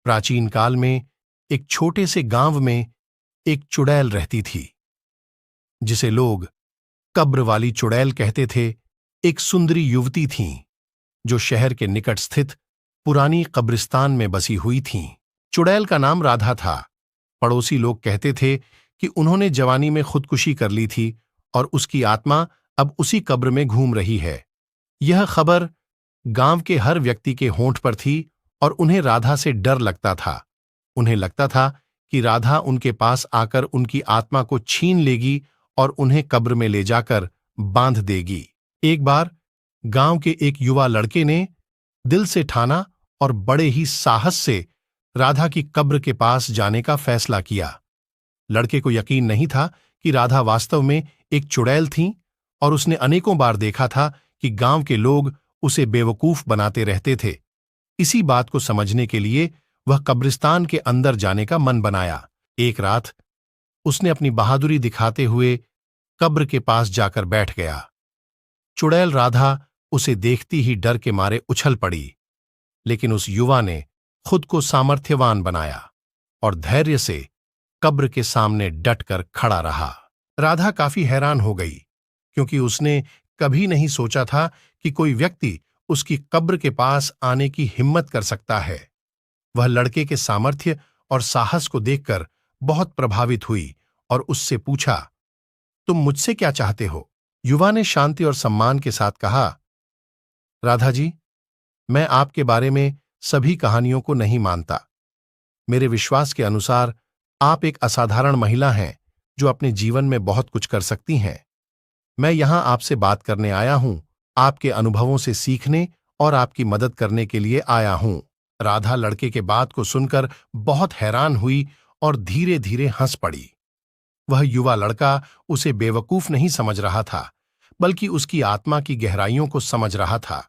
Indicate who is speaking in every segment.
Speaker 1: प्राचीन काल में एक छोटे से गांव में एक चुड़ैल रहती थी, जिसे लोग कब्र वाली चुड़ैल कहते थे। एक सुंदरी युवती थीं, जो शहर के निकट स्थित पुरानी कब्रिस्तान में बसी हुई थीं। चुड़ैल का नाम राधा था। पड़ोसी लोग कहते थे कि उन्होंने जवानी में खुदकुशी कर ली थी और उसकी आत्मा अब उसी कब्र में घूम रही है। यह खबर गांव के हर व्यक्ति के होंठ पर थी और उन्हें राधा से डर लगता था। उन्हें लगता था कि राधा उनके पास आकर उनकी आत्मा को छीन लेगी और उन्हें कब्र में ले जाकर बांध देगी। एक बार गांव के एक युवा लड़के ने दिल से ठाना और बड़े ही साहस से राधा की कब्र के पास जाने का फैसला किया। लड़के को यकीन नहीं था कि राधा वास्तव में एक चुड़ैल थीं और उसने अनेकों बार देखा था कि गांव के लोग उसे बेवकूफ बनाते रहते थे। इसी बात को समझने के लिए वह कब्रिस्तान के अंदर जाने का मन बनाया। एक रात उसने अपनी बहादुरी दिखाते हुए कब्र के पास जाकर बैठ गया। चुड़ैल राधा उसे देखती ही डर के मारे उछल पड़ी, लेकिन उस युवा ने खुद को सामर्थ्यवान बनाया और धैर्य से कब्र के सामने डटकर खड़ा रहा। राधा काफी हैरान हो गई, क्योंकि उसने कभी नहीं सोचा था कि कोई व्यक्ति उसकी कब्र के पास आने की हिम्मत कर सकता है। वह लड़के के सामर्थ्य और साहस को देखकर बहुत प्रभावित हुई और उससे पूछा, तुम मुझसे क्या चाहते हो? युवा ने शांति और सम्मान के साथ कहा, राधा जी, मैं आपके बारे में सभी कहानियों को नहीं मानता। मेरे विश्वास के अनुसार आप एक असाधारण महिला हैं जो अपने जीवन में बहुत कुछ कर सकती हैं। मैं यहां आपसे बात करने आया हूं, आपके अनुभवों से सीखने और आपकी मदद करने के लिए आया हूं। राधा लड़के के बात को सुनकर बहुत हैरान हुई और धीरे धीरे हंस पड़ी। वह युवा लड़का उसे बेवकूफ नहीं समझ रहा था, बल्कि उसकी आत्मा की गहराइयों को समझ रहा था।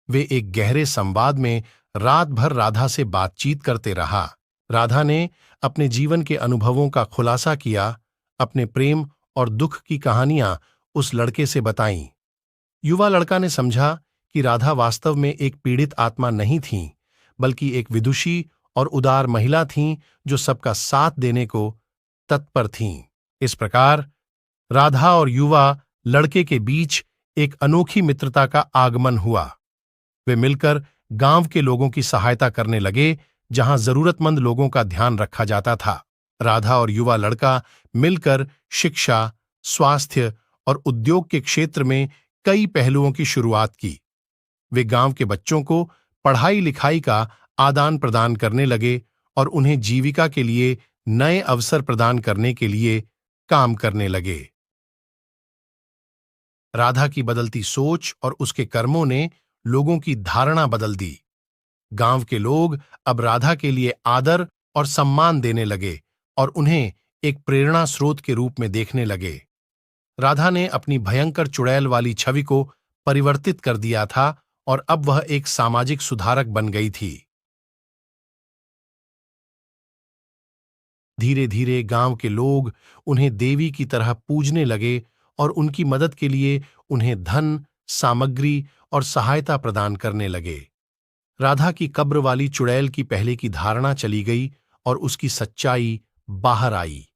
Speaker 1: वे एक गहरे संवाद में रात भर राधा से बातचीत करते रहा। राधा ने अपने जीवन के अनुभवों का खुलासा किया, अपने प्रेम और दुख की कहानियां उस लड़के से बताईं। युवा लड़का ने समझा कि राधा वास्तव में एक पीड़ित आत्मा नहीं थीं, बल्कि एक विदुषी और उदार महिला थीं जो सबका साथ देने को तत्पर थीं। इस प्रकार राधा और युवा लड़के के बीच एक अनोखी मित्रता का आगमन हुआ। वे मिलकर गांव के लोगों की सहायता करने लगे, जहां जरूरतमंद लोगों का ध्यान रखा जाता था। राधा और युवा लड़का मिलकर शिक्षा, स्वास्थ्य और उद्योग के क्षेत्र में कई पहलुओं की शुरुआत की। वे गांव के बच्चों को पढ़ाई लिखाई का आदान प्रदान करने लगे और उन्हें जीविका के लिए नए अवसर प्रदान करने के लिए काम करने लगे। राधा की बदलती सोच और उसके कर्मों ने लोगों की धारणा बदल दी। गांव के लोग अब राधा के लिए आदर और सम्मान देने लगे और उन्हें एक प्रेरणा स्रोत के रूप में देखने लगे। राधा ने अपनी भयंकर चुड़ैल वाली छवि को परिवर्तित कर दिया था और अब वह एक सामाजिक सुधारक बन गई थी। धीरे धीरे गांव के लोग उन्हें देवी की तरह पूजने लगे और उनकी मदद के लिए उन्हें धन, सामग्री और सहायता प्रदान करने लगे। राधा की कब्र वाली चुड़ैल की पहले की धारणा चली गई और उसकी सच्चाई बाहर आई।